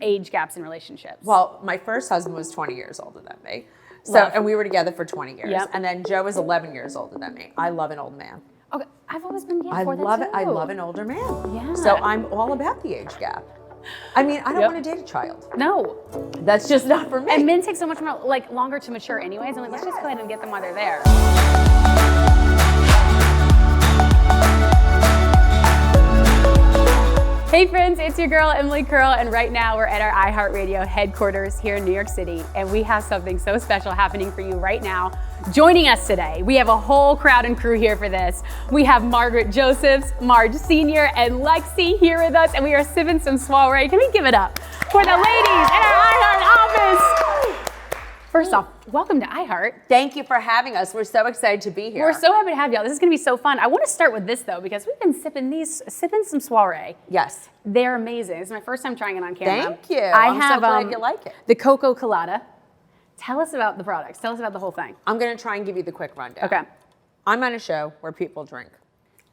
age gaps in relationships? Well, my first husband was 20 years older than me. So, and we were together for 20 years. Yep. And then Joe was 11 years older than me. I love an old man. Okay, I've always been I for love that it. too. I love an older man. Yeah. So I'm all about the age gap. I mean, I don't Yep. want to date a child. No. That's just not for me. And men take so much more, like, longer to mature anyways. I'm like, let's just go ahead and get them while they're there. Hey friends, it's your girl, Emily Curl, and right now we're at our iHeartRadio headquarters here in New York City, and we have something so special happening for you right now. Joining us today, we have a whole crowd and crew here for this. We have Margaret Josephs, Marge Sr, and Lexi here with us, and we are sipping some Soiree. Can we give it up for the ladies in our iHeart office? First off, welcome to iHeart. Thank you for having us. We're so excited to be here. We're so happy to have y'all. This is gonna be so fun. I wanna start with this though, because we've been sipping some Soiree. Yes. They're amazing. It's my first time trying it on camera. Thank you. I'm so glad you like it. The Coco Colada. Tell us about the products. Tell us about the whole thing. I'm going to try and give you the quick rundown. Okay. I'm on a show where people drink.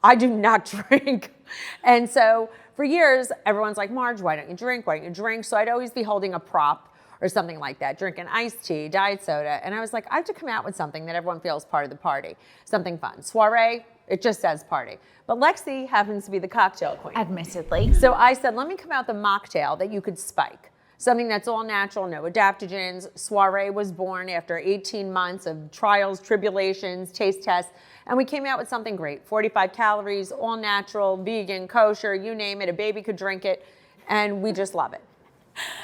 I do not drink. And so for years, everyone's like, Marge, why don't you drink? Why don't you drink? So I'd always be holding a prop or something like that, drinking iced tea, diet soda. And I was like, I have to come out with something that everyone feels part of the party, something fun. Soiree, it just says party. But Lexi happens to be the cocktail queen. Admittedly. So I said, let me come out with a mocktail that you could spike. Something that's all natural, no adaptogens. Soiree was born after 18 months of trials, tribulations, taste tests. And we came out with something great. 45 calories, all natural, vegan, kosher, you name it. A baby could drink it. And we just love it.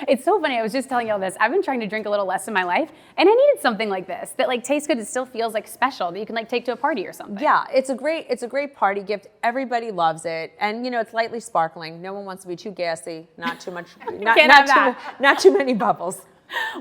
It's so funny. I was just telling y'all this. I've been trying to drink a little less in my life, and I needed something like this that like tastes good. It still feels like special that you can like take to a party or something. Yeah, it's a great party gift. Everybody loves it, and you know it's lightly sparkling. No one wants to be too gassy, not too much, not too many bubbles.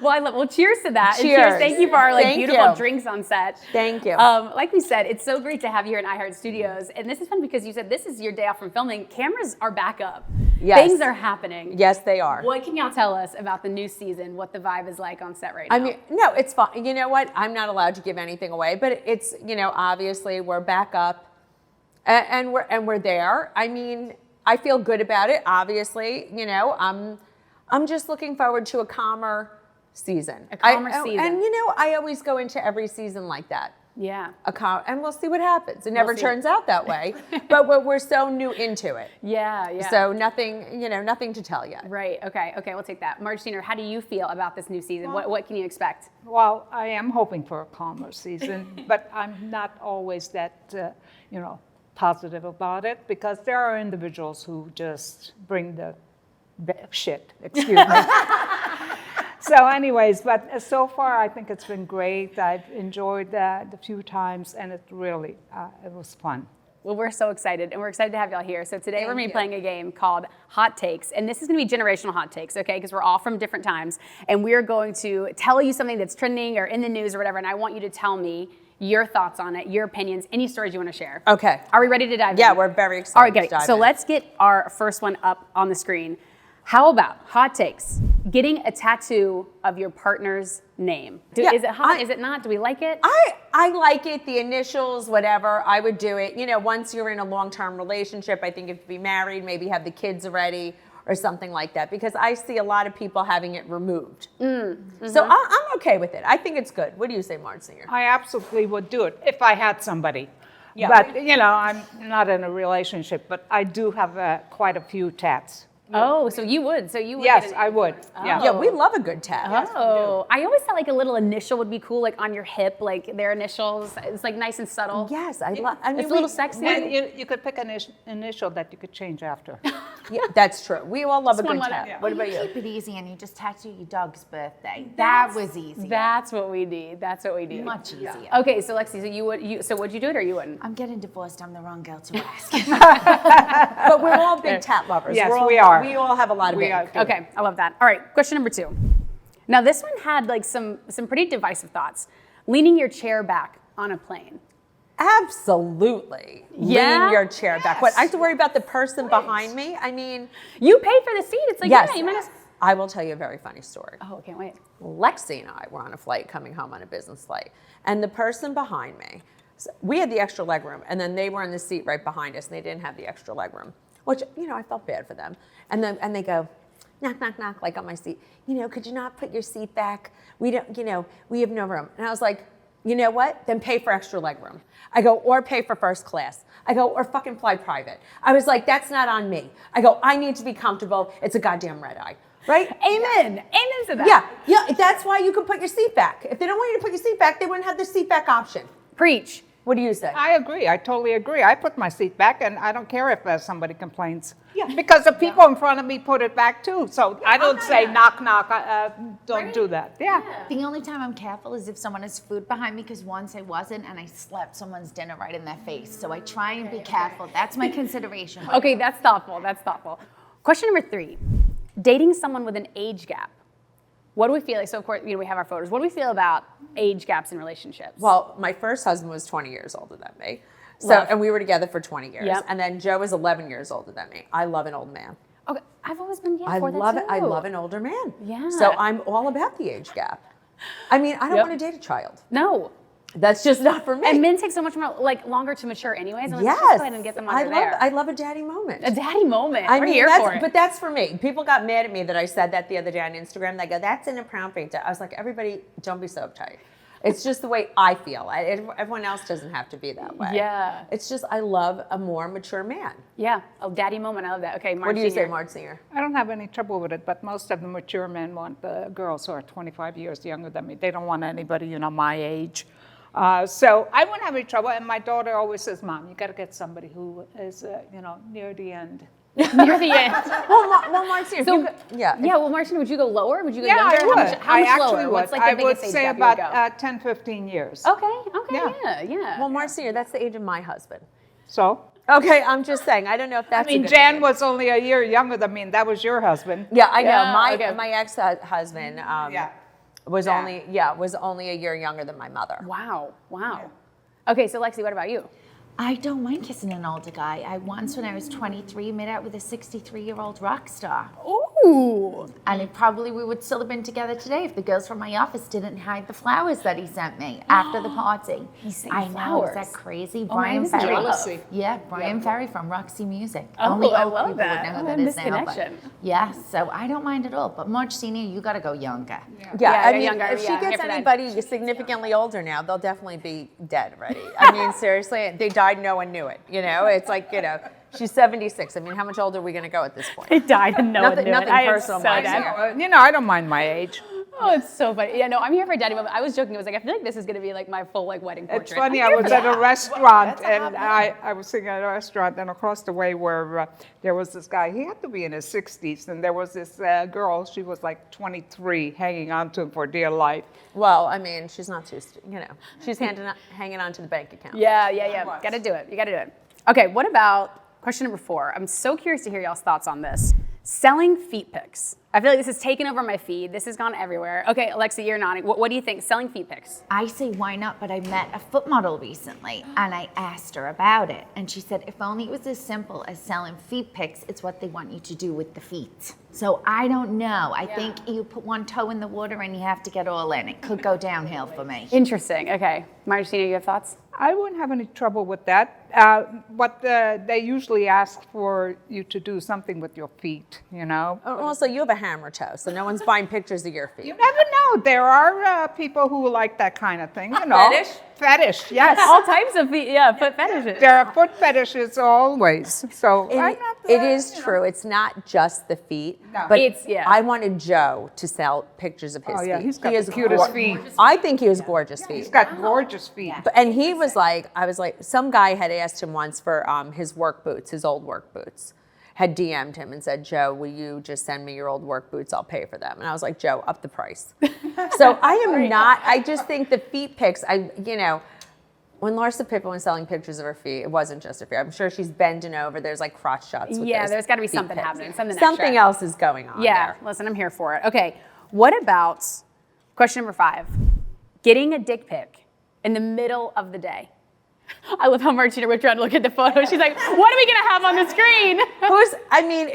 Well, cheers to that. Cheers. And cheers. Thank you for our beautiful drinks on set. Thank you. Like we said, it's so great to have you here in iHeart Studios. And this is fun because you said this is your day off from filming. Cameras are back up. Yes. Things are happening. Yes, they are. What can y'all tell us about the new season, what the vibe is like on set right now? I mean, no, it's fun. You know what? I'm not allowed to give anything away, but it's, you know, obviously we're back up and we're there. I mean, I feel good about it, obviously. You know, I'm just looking forward to a calmer season. Season. And you know, I always go into every season like that. Yeah. And we'll see what happens. It never turns out that way, but we're so new into it. Yeah. So nothing, you know, nothing to tell yet. Right. Okay. We'll take that. Marge Sr, how do you feel about this new season? What can you expect? Well, I am hoping for a calmer season, but I'm not always that, you know, positive about it because there are individuals who just bring the shit, excuse me. So anyways, but so far I think it's been great. I've enjoyed that a few times and it really, it was fun. Well, we're so excited, and we're excited to have y'all here. So today we're going to be playing a game called Hot Takes, and this is going to be generational hot takes, okay? Because we're all from different times, and we're going to tell you something that's trending or in the news or whatever, and I want you to tell me your thoughts on it, your opinions, any stories you want to share. Okay. Are we ready to dive in? Yeah, we're very excited. All right, great. So let's get our first one up on the screen. How about hot takes? Getting a tattoo of your partner's name. Is it hot? Is it not? Do we like it? I like it. The initials, whatever. I would do it. You know, once you're in a long-term relationship, I think if you be married, maybe have the kids already or something like that. Because I see a lot of people having it removed. So I'm okay with it. I think it's good. What do you say, Marge Sr? I absolutely would do it if I had somebody. Yeah. But, you know, I'm not in a relationship, but I do have quite a few tats. Oh, so you would. Yes, I would. Yeah. Yeah, we love a good tat. Oh, I always thought like a little initial would be cool, like on your hip, like their initials. It's like nice and subtle. Yes, I mean, it's a little sexy. And you could pick an initial that you could change after. Yeah, that's true. We all love a good one, tat. yeah. What about you? Keep it easy and you just tattoo your dog's birthday. That was easy. That's what we need. That's what we need. Much easier. Okay, so Lexi, so would you do it or you wouldn't? I'm getting divorced. I'm the wrong girl to ask. But we're all big tat lovers. Yes, we are. We all have a lot of it. Okay, I love that. All right, question number 2. Now this one had like some pretty divisive thoughts. Leaning your chair back on a plane. Absolutely. Yeah? Lean your chair back. What, I have to worry about the person behind me? I mean, You paid for the seat. It's like, yes. yeah, you might as. I will tell you a very funny story. Oh, I can't wait. Lexi and I were on a flight coming home on a business flight, and the person behind me, we had the extra leg room, and then they were in the seat right behind us, and they didn't have the extra leg room, which, you know, I felt bad for them. And they go, knock, knock, knock, like on my seat. Could you not put your seat back? We don't, we have no room. And I was like, you know what? Then pay for extra leg room. I go, or pay for first class. I go, or fucking fly private. I was like, that's not on me. I go, I need to be comfortable. It's a goddamn red eye. Right? Amen. Amen to that. Yeah. That's why you can put your seat back. If they don't want you to put your seat back, they wouldn't have the seat back option. Preach. What do you say? I agree. I totally agree. I put my seat back, and I don't care if somebody complains. Yeah. Because the people in front of me put it back too. So I don't say knock, knock. Don't do that. Yeah. The only time I'm careful is if someone has food behind me, because once I wasn't, and I slept someone's dinner right in their face. So I try and be careful. That's my consideration. Okay, that's thoughtful. That's thoughtful. Question number 3. Dating someone with an age gap. What do we feel like? So of course, we have our photos. What do we feel about age gaps in relationships? Well, my first husband was 20 years older than me. And we were together for 20 years. Yep. And then Joe was 11 years older than me. I love an old man. Okay, I've always been I for that love too. it. I love an older man. Yeah. So I'm all about the age gap. I mean, I don't Yep. want to date a child. No. That's just not for me. And men take so much more, longer to mature anyways. And let's just Yes. go ahead and get them under there. I love a daddy moment. A daddy moment. I We're mean, here for it. but that's for me. People got mad at me that I said that the other day on Instagram. They go, that's inappropriate. I was like, everybody, don't be so uptight. It's just the way I feel. Everyone else doesn't have to be that way. Yeah. It's just, I love a more mature man. Yeah, a daddy moment. I love that. Okay, Marge What do you Sr. say, Marge Sr? I don't have any trouble with it, but most of the mature men want the girls who are 25 years younger than me. They don't want anybody, my age. So I wouldn't have any trouble. And my daughter always says, Mom, you got to get somebody who is, near the end. Near the end. Well, Marge Sr. So, yeah. Well, Marge Sr., would you go lower? Would you go Yeah, younger? I would. How much actually lower? would. What's like the I would biggest age say gap you would about go? 10, 15 years. Okay, yeah. Well, Marge Sr., that's the age of my husband. So? Okay, I'm just saying. I don't know if that's a good Jan age. was only a year younger than me, and that was your husband. Yeah, I know. Yeah, My ex-husband was only a year younger than my mother. Wow. Okay, so Lexi, what about you? I don't mind kissing an older guy. I once, when I was 23, made out with a 63-year-old rock star. Ooh. And we would still have been together today if the girls from my office didn't hide the flowers that he sent me after the party. He sent I know, flowers. is that crazy? Oh my, this is Ferry. jealousy. Yeah, Brian Ferry from Roxy Music. Oh, Only I old love people that. would know Oh, who that I is miss now. But connection. yeah, so I don't mind at all. But Marge Sr., you got to go younger. Yeah, I mean, younger, if she here gets for that. anybody significantly older now, they'll definitely be dead already. I mean, seriously, they died, no one knew it. It's like, she's 76. I mean, how much older are we going to go at this point? It died and no one knew it. Nothing I am personal, so Marge dead. Sr. I don't mind my age. Oh, it's so funny. Yeah, no, I'm here for a daddy moment. I was joking. I was like, I feel like this is going to be like my full wedding portrait. It's funny, I'm I here was for at that. a restaurant, and I was sitting at a restaurant, and across the way where there was this guy, he had to be in his 60s, and there was this girl, she was like 23, hanging on to him for dear life. Well, I mean, she's not too, she's hanging on to the bank account. Yeah. Got to do it. You got to do it. Okay, what about question number 4? I'm so curious to hear y'all's thoughts on this. Selling feet pics. I feel like this has taken over my feed. This has gone everywhere. Okay, Alexi, you're nodding. What do you think? Selling feet pics. I say, why not? But I met a foot model recently, and I asked her about it. And she said, if only it was as simple as selling feet pics, it's what they want you to do with the feet. So I don't know. I think you put one toe in the water and you have to get all in. It could go downhill for me. Interesting. Okay. Marge Sr., you have thoughts? I wouldn't have any trouble with that. But they usually ask for you to do something with your feet, Also, you have a hammer toe, so no one's buying pictures of your feet. You never know. There are people who like that kind of thing, Fetish? Fetish, yes. All types of feet, foot fetishes. There are foot fetishes always. So It is true. It's not just the feet, No. but It's- I wanted Joe to sell pictures of his Oh, feet. yeah, he's got He the has cutest feet. I think he has gorgeous feet. He's got gorgeous feet. And he was like, I was like, some guy had asked him once for his work boots, his old work boots, had DM'd him and said, Joe, will you just send me your old work boots? I'll pay for them. And I was like, Joe, up the price. So I just think the feet pics, when Larsa Pippen was selling pictures of her feet, it wasn't just her feet. I'm sure she's bending over. There's like crotch shots with Yeah, those there's got to be feet something pics. happening. Something Something extra. else is going on Yeah, there. listen, I'm here for it. Okay, what about question number 5? Getting a dick pic in the middle of the day. I love how Martina was trying to look at the photo. She's like, what are we going to have on the screen?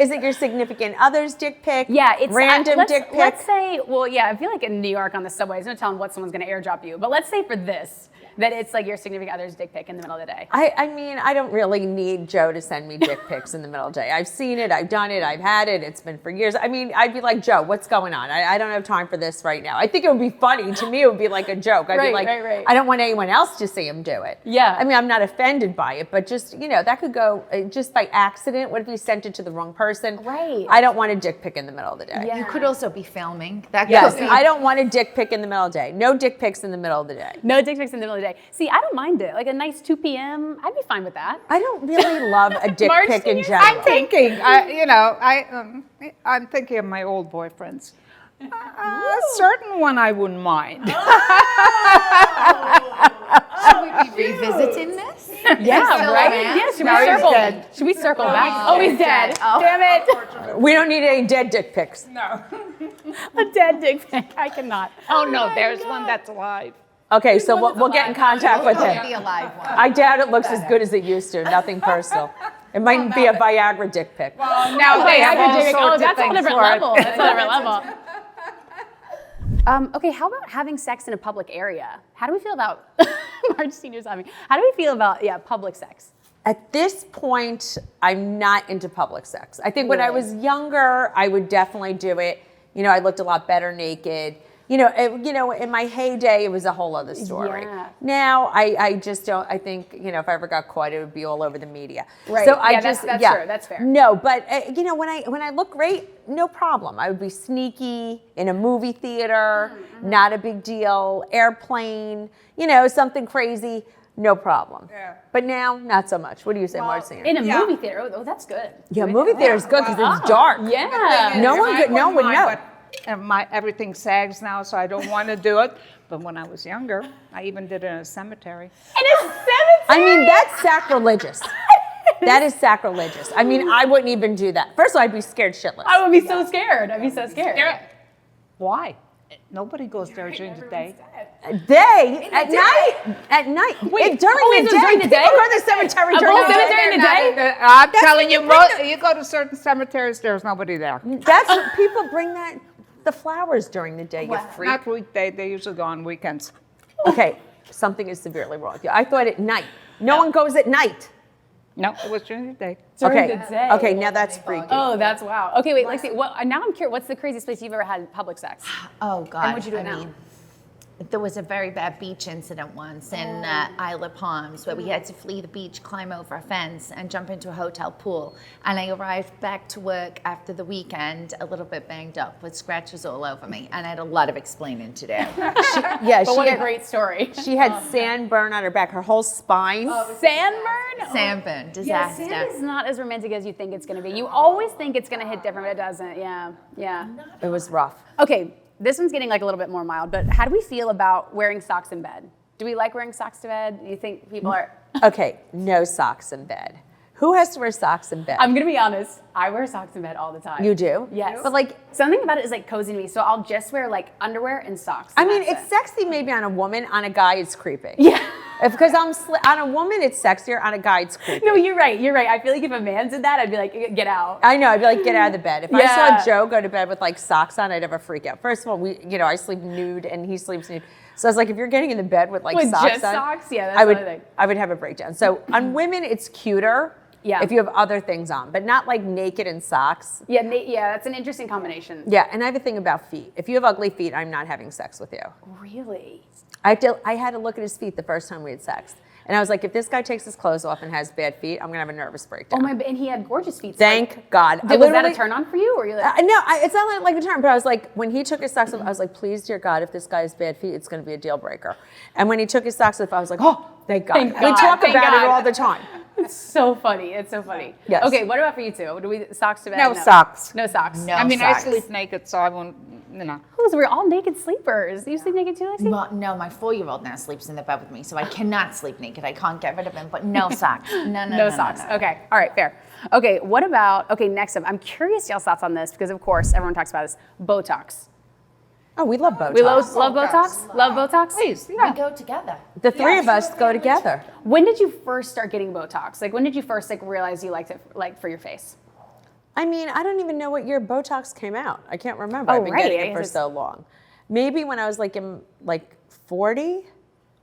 Is it your significant other's dick pic? Yeah, it's random dick pic. Let's say, I feel like in New York on the subway, there's no telling what someone's going to airdrop you. But let's say for this, that it's like your significant other's dick pic in the middle of the day. I mean, I don't really need Joe to send me dick pics in the middle of the day. I've seen it, I've done it, I've had it, it's been for years. I mean, I'd be like, Joe, what's going on? I don't have time for this right now. I think it would be funny. To me, it would be like a joke. I'd be like, I don't want anyone else to see him do it. Yeah. I mean, I'm not offended by it, but just, that could go just by accident. What if he sent it to the wrong person? Right. I don't want a dick pic in the middle of the day. Yeah. You could also be filming. That Yes, could be. I don't want a dick pic in the middle of the day. No dick pics in the middle of the day. No dick pics in the middle of the day. See, I don't mind it. Like a nice 2 p.m., I'd be fine with that. I don't really love a dick Marge pic in Sr.? general. I'm thinking, I'm thinking of my old boyfriends. A certain one I wouldn't mind. Should we be revisiting this? Yeah, Still right? around? Yeah, should No, we he's circle? dead. Should we circle back? Oh, he's dead. Oh. Damn it. We don't need any dead dick pics. No. A dead dick pic. I cannot. Oh no, there's one that's alive. Okay, so we'll get in contact with him. The alive one. I doubt it looks as good as it used to. Nothing personal. It might be a Viagra dick pic. Well, now they have all sorts Oh, of that's a whole things different for it. level. That's a whole different level. Okay, how about having sex in a public area? How do we feel about Marge Sr.'s having? How do we feel about public sex? At this point, I'm not into public sex. I think when I was younger, I would definitely do it. I looked a lot better naked. In my heyday, it was a whole other story. Yeah. Now, I just don't. I think if I ever got caught, it would be all over the media. Right. So I Yeah, just that's true. That's fair. No, but when I look great, no problem. I would be sneaky in a movie theater, not a big deal. Airplane, something crazy, no problem. Yeah. But now, not so much. What do you say, Marge Sr.? In a movie theater. Oh, that's good. Yeah, movie theater is good because it's dark. Yeah. No one would know. Everything sags now, so I don't want to do it. But when I was younger, I even did it in a cemetery. In a cemetery. I mean, that's sacrilegious. That is sacrilegious. I mean, I wouldn't even do that. First of all, I'd be scared shitless. I would be so scared. I'd be so scared. Why? Nobody goes there during the day. Day? At night? At night. Wait, during the day? during the day? People go to the cemetery A during whole the day. cemetery in the day? I'm telling you, you go to certain cemeteries, there's nobody there. That's what people bring the flowers during the day, you freak. Not weekday, they usually go on weekends. Okay, something is severely wrong with you. I thought at night. No one goes at night. No, it was during the day. During the day. Okay, now that's freaky. Oh, that's wow. Okay, wait, Lexi. Now I'm curious. What's the craziest place you've ever had public sex? Oh God. And what'd you do now? There was a very bad beach incident once in Isle of Palms where we had to flee the beach, climb over a fence, and jump into a hotel pool. And I arrived back to work after the weekend a little bit banged up with scratches all over me, and I had a lot of explaining to do. But what a great story. She had sand burn on her back, her whole spine. Sandburn? Sandburn, disaster. Yeah, sand is not as romantic as you think it's going to be. You always think it's going to hit different, but it doesn't. Yeah. It was rough. Okay, this one's getting like a little bit more mild, but how do we feel about wearing socks in bed? Do we like wearing socks to bed? Do you think people are... Okay, no socks in bed. Who has to wear socks in bed? I'm going to be honest. I wear socks in bed all the time. You do? Yes. But like, something about it is like cozy to me, so I'll just wear like underwear and socks. I and mean, that's it's it. sexy maybe on a woman, on a guy it's creepy. Yeah. Because on a woman it's sexier, on a guy it's creepy. No, you're right. I feel like if a man did that, I'd be like, get out. I know, I'd be like, get out of the bed. If I Yeah. saw Joe go to bed with like socks on, I'd have a freak out. First of all, I sleep nude and he sleeps nude. So I was like, if you're getting in the bed with like With socks just on, socks? Yeah, that's what I think. I would have a breakdown. So on women, it's cuter Yeah. if you have other things on, but not like naked and socks. Yeah, that's an interesting combination. Yeah, and I have a thing about feet. If you have ugly feet, I'm not having sex with you. Really? I had to look at his feet the first time we had sex. And I was like, if this guy takes his clothes off and has bad feet, I'm gonna have a nervous breakdown. Oh my! And he had gorgeous feet. so Thank God. was that a turn on for you, or you like? No, it's not like a turn, but I was like, when he took his socks off, I was like, please, dear God, if this guy has bad feet, it's gonna be a deal breaker. And when he took his socks off, I was like, oh, thank God. Thank We God, talk thank about God. it all the time. It's so funny. It's so funny. Yes. Okay, what about for you two? Do we socks to bed? No socks. No socks. No. I mean, socks. I sleep naked, so I won't, We're all naked sleepers. You sleep naked too, Lexi? Well, no, my 4-year-old now sleeps in the bed with me, so I cannot sleep naked. I can't get rid of him, but no socks. No socks. no. Okay. All right. Fair. Okay. What about? Okay. Next up, I'm curious y'all's thoughts on this because, of course, everyone talks about this. Botox. Oh, we love Botox. We love Botox. Love Botox. Please, We go together. The three of us go together. When did you first start getting Botox? Like, when did you first realize you liked it for your face? I mean, I don't even know what year Botox came out. I can't remember. Oh, I've been right. getting I it for guess so long. Maybe when I was like in 40.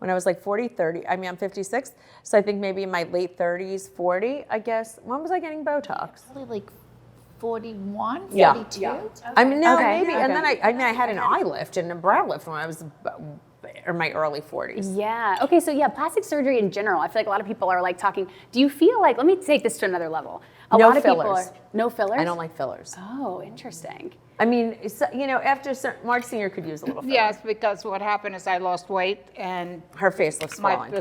when I was like 40, 30. I mean, I'm 56, so I think maybe in my late 30s, 40, I guess. When was I getting Botox? Probably like 41, Yeah. 42. Yeah. I mean, no, Okay. maybe. And then Okay. I had an eye lift and a brow lift when I was in my early 40s. Yeah. Okay. So yeah, plastic surgery in general. I feel like a lot of people are like talking. Do you feel like? Let me take this to another level. A No lot of people fillers. are no fillers. I don't like fillers. Oh, interesting. I mean, it's, after Marge Sr. could use a little filler. Yes, because what happened is I lost weight and Her face looks my, swollen.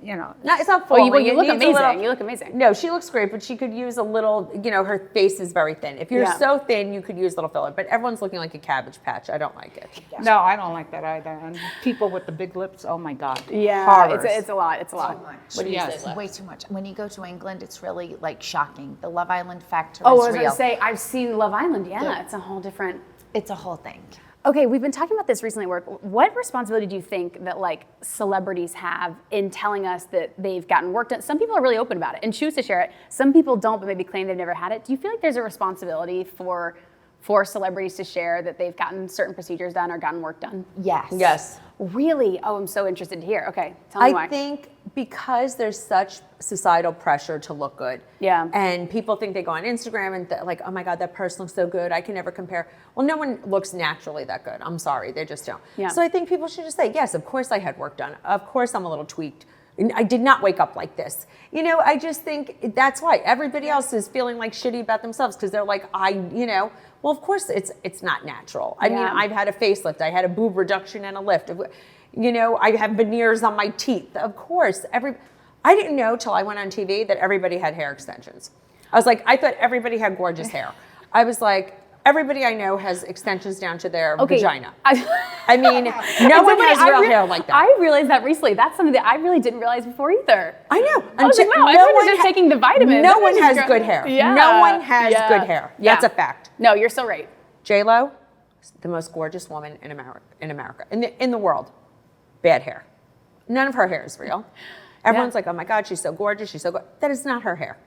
No, it's not Oh, falling. you It look needs a amazing. little- You look amazing. No, she looks great, but she could use a little, her face is very thin. If you're Yeah. so thin, you could use a little filler, but everyone's looking like a cabbage patch. I don't like it. No, I don't like that either. And people with the big lips, oh my God. Yeah. Horrors. It's a lot. It's a lot. What do you Yes. say, Lex? Way too much. When you go to England, it's really like shocking. The Love Island factor Oh, I is was going real. to say I've seen Love Island. Yeah, Yeah. it's a whole different. It's a whole thing. Okay, we've been talking about this recently at work. What responsibility do you think that like celebrities have in telling us that they've gotten work done? Some people are really open about it and choose to share it. Some people don't, but maybe claim they've never had it. Do you feel like there's a responsibility for celebrities to share that they've gotten certain procedures done or gotten work done? Yes. Yes. Really? Oh, I'm so interested to hear. Okay, tell me why. I think because there's such societal pressure to look good. Yeah. And people think they go on Instagram and like, oh my God, that person looks so good. I can never compare. Well, no one looks naturally that good. I'm sorry, they just don't. Yeah. So I think people should just say, yes, of course I had work done. Of course I'm a little tweaked. I did not wake up like this. I just think that's why everybody else is feeling like shitty about themselves because they're like, well, of course it's not natural. I mean, Yeah. I've had a facelift, I had a boob reduction and a lift. I have veneers on my teeth. Of course, I didn't know till I went on TV that everybody had hair extensions. I thought everybody had gorgeous hair. I was like, everybody I know has extensions down to their vagina. I mean, no one has real hair like that. I realized that recently. That's something that I really didn't realize before either. I know. I was like, wow, everyone's just taking the vitamins. No one Everyone's has just good hair. Yeah. No one has Yeah. good hair. Yeah. That's a fact. No, you're so right. J-Lo, the most gorgeous woman in America, in the world. Bad hair. None of her hair is real. Everyone's like, oh my God, she's so gorgeous, she's so good. That is not her hair.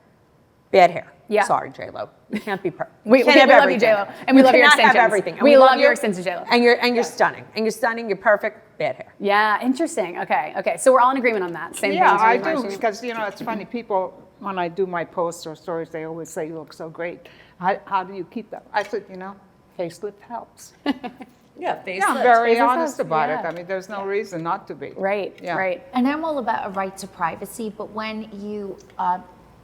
Bad hair. Yeah. Sorry, J-Lo. You can't be perfect. We love you, J-Lo. And we love your cannot extensions. have everything. And We love you, your extensions, J-Lo. And you're stunning. And you're stunning, you're perfect, bad hair. Yeah, interesting. Okay. So we're all in agreement on that. Same Yeah, thing. I Marge do, Sr. because, it's funny, people, when I do my posts or stories, they always say, you look so great. How do you keep them? I said, facelift helps. Yeah, face Yeah, I'm very Facelift honest helps, about yeah. it. I mean, there's no reason not to be. Right, Yeah. right. And I'm all about a right to privacy, but when you,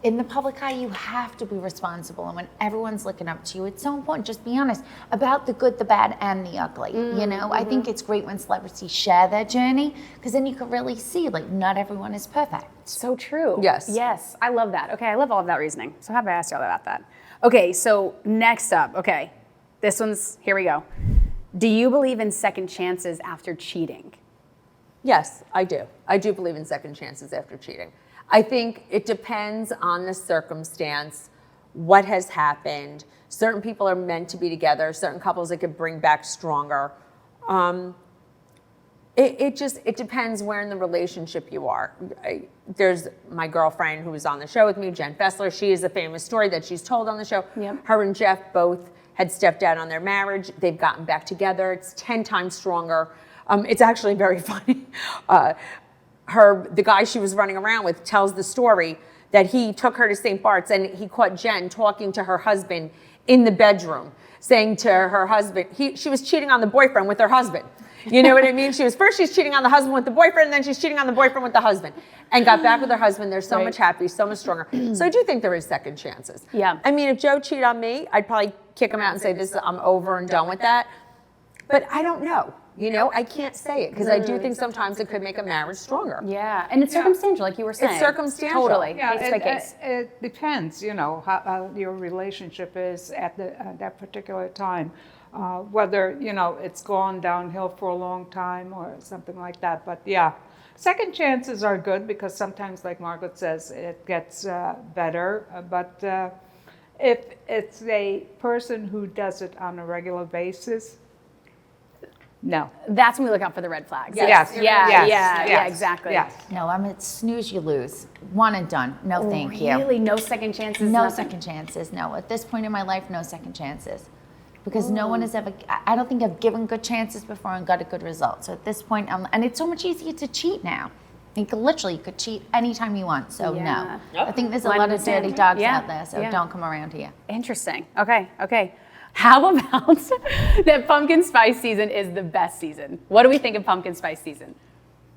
in the public eye, you have to be responsible. And when everyone's looking up to you, it's so important. Just be honest about the good, the bad, and the ugly. I think it's great when celebrities share their journey, because then you can really see, not everyone is perfect. So true. Yes. Yes. I love that. Okay, I love all of that reasoning. So have I asked you all about that? Okay, so next up, here we go. Do you believe in second chances after cheating? Yes, I do. I do believe in second chances after cheating. I think it depends on the circumstance, what has happened. Certain people are meant to be together. Certain couples it could bring back stronger. It depends where in the relationship you are. There's my girlfriend who was on the show with me, Jen Fessler. She is a famous story that she's told on the show. Yep. Her and Jeff both had stepped out on their marriage. They've gotten back together. It's 10 times stronger. It's actually very funny. The guy she was running around with tells the story that he took her to St. Bart's and he caught Jen talking to her husband in the bedroom, saying to her husband, she was cheating on the boyfriend with her husband. You know what I mean? She's cheating on the husband with the boyfriend, and then she's cheating on the boyfriend with the husband. And got back with her husband. They're so Right. much happy, so much stronger. So I do think there is second chances. Yeah. I mean, if Joe cheated on me, I'd probably kick him out and say, I'm over and done with that. But I don't know. I can't say it because I do think sometimes it could make a marriage stronger. Yeah, and it's circumstantial, like you were saying. circumstantial. Totally, Yeah, case by case. it depends, how your relationship is at that particular time. Whether, it's gone downhill for a long time or something like that. But yeah, second chances are good because sometimes, like Margaret says, it gets better. But if it's a person who does it on a regular basis, no. That's when we look out for the red flags. Yes. Yeah, Yes. yeah, Yes. exactly. Yes. No, it's snooze, you lose. One and done. No, thank you. Really? No second chances? No nothing? second chances. No. At this point in my life, no second chances. because no one has ever, I don't think I've given good chances before and got a good result. So at this point, and it's so much easier to cheat now. You could cheat anytime you want, so no. I think there's a lot of dirty dogs out there, so don't come around here. Interesting. Okay. How about that pumpkin spice season is the best season? What do we think of pumpkin spice season?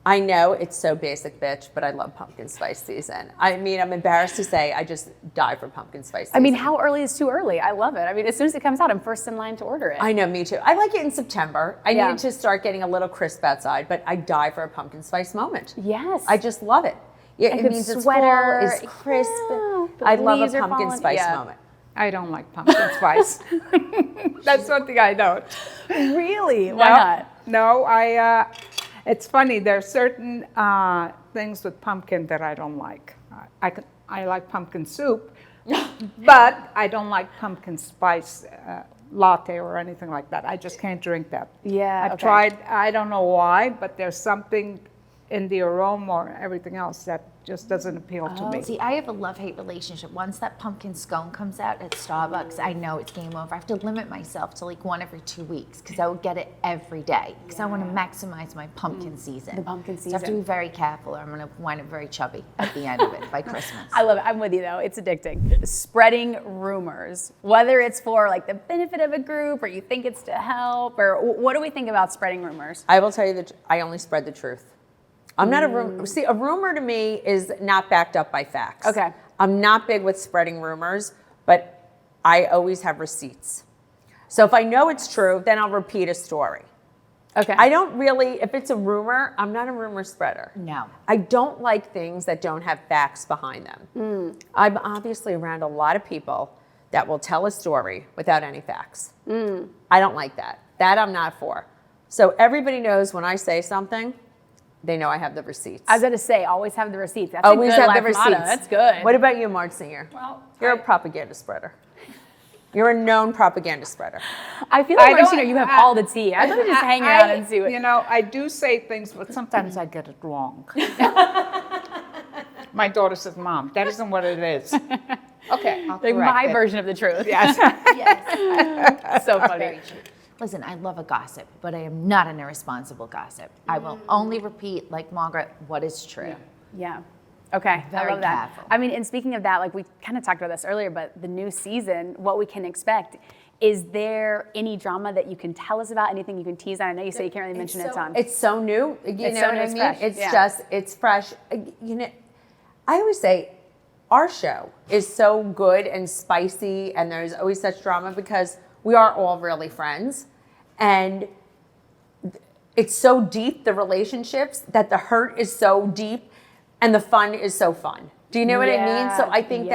I know it's so basic, bitch, but I love pumpkin spice season. I mean, I'm embarrassed to say I just die for pumpkin spice season. I mean, how early is too early? I love it. I mean, as soon as it comes out, I'm first in line to order it. I know, me too. I like it in September. I need to start getting a little crisp outside, but I die for a pumpkin spice moment. Yes. I just love it. Yeah, it means it's fall, it's crisp. I love a pumpkin spice moment. I don't like pumpkin spice. That's one thing I don't. Really? Why not? No, it's funny. There are certain things with pumpkin that I don't like. I like pumpkin soup, but I don't like pumpkin spice latte or anything like that. I just can't drink that. Yeah, I've tried. I don't know why, but there's something in the aroma or everything else that just doesn't appeal to me. See, I have a love-hate relationship. Once that pumpkin scone comes out at Starbucks, I know it's game over. I have to limit myself to like one every 2 weeks because I would get it every day because I want to maximize my pumpkin season. The pumpkin season. So I have to be very careful or I'm going to wind up very chubby at the end of it by Christmas. I love it. I'm with you though. It's addicting. Spreading rumors, whether it's for like the benefit of a group or you think it's to help, or what do we think about spreading rumors? I will tell you that I only spread the truth. I'm not a rumor. See, a rumor to me is not backed up by facts. Okay. I'm not big with spreading rumors, but I always have receipts. So if I know it's true, then I'll repeat a story. Okay. I don't really, if it's a rumor, I'm not a rumor spreader. No. I don't like things that don't have facts behind them. I'm obviously around a lot of people that will tell a story without any facts. I don't like that. That I'm not for. So everybody knows when I say something, they know I have the receipts. I was going to say, always have the receipts. That's always a good have the life motto. receipts. That's good. What about you, Marge Sr? Well, you're a propaganda spreader. You're a known propaganda spreader. I feel like, Marge Sr, you have all the tea. I'd rather just hang out and see what... You know, I do say things, but sometimes I get it wrong. My daughter says, Mom, that isn't what it is. Okay, I'll like my version of the truth. Yes. Yes. So funny. Listen, I love a gossip, but I am not an irresponsible gossip. I will only repeat, like Margaret, what is true. Yeah. Okay. Very I love that. careful. I mean, and speaking of that, like we kind of talked about this earlier, but the new season, what we can expect. Is there any drama that you can tell us about? Anything you can tease on? I know you say you can't really mention it on. It's so new. You know what I mean? Fresh. It's just, it's fresh. You know, I always say our show is so good and spicy and there's always such drama because we are all really friends. And it's so deep, the relationships, that the hurt is so deep and the fun is so fun. Do you know what I mean? So I think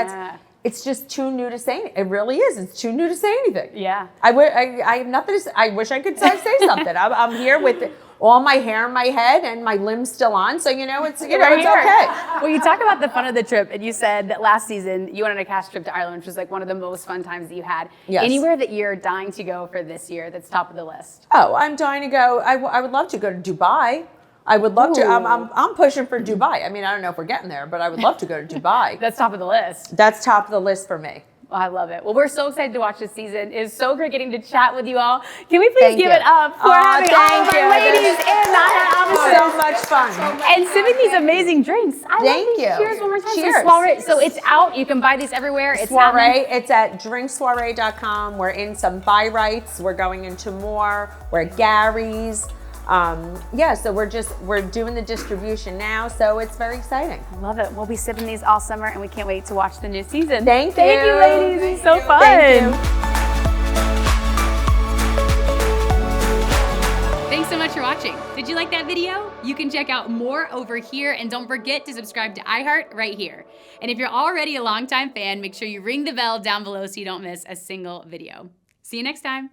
it's just too new to say. It really is. It's too new to say anything. Yeah. I have nothing to say. I wish I could say something. I'm here with all my hair in my head and my limbs still on. So, it's okay. Well, you talk about the fun of the trip, and you said that last season you went on a cast trip to Ireland, which was like one of the most fun times that you had. Yes. Anywhere that you're dying to go for this year that's top of the list? Oh, I'm dying to go. I would love to go to Dubai. I would love to. I'm pushing for Dubai. I mean, I don't know if we're getting there, but I would love to go to Dubai. That's top of the list. That's top of the list for me. Well, I love it. Well, we're so excited to watch this season. It's so great getting to chat with you all. Can we please give it up for having all of our ladies in the office? So much fun. And sipping these amazing drinks. Thank you. Cheers one more time. Cheers. Soiree. So it's out. You can buy these everywhere. It's Soiree. It's at drinksoiree.com. We're in some buy rights. We're going into more. We're at Gary's. So we're doing the distribution now, so it's very exciting. I love it. We'll be sipping these all summer, and we can't wait to watch the new season. Thank you. Thank you, ladies. It's so fun. Thank you. Thanks so much for watching. Did you like that video? You can check out more over here, and don't forget to subscribe to iHeart right here. And if you're already a longtime fan, make sure you ring the bell down below so you don't miss a single video. See you next time.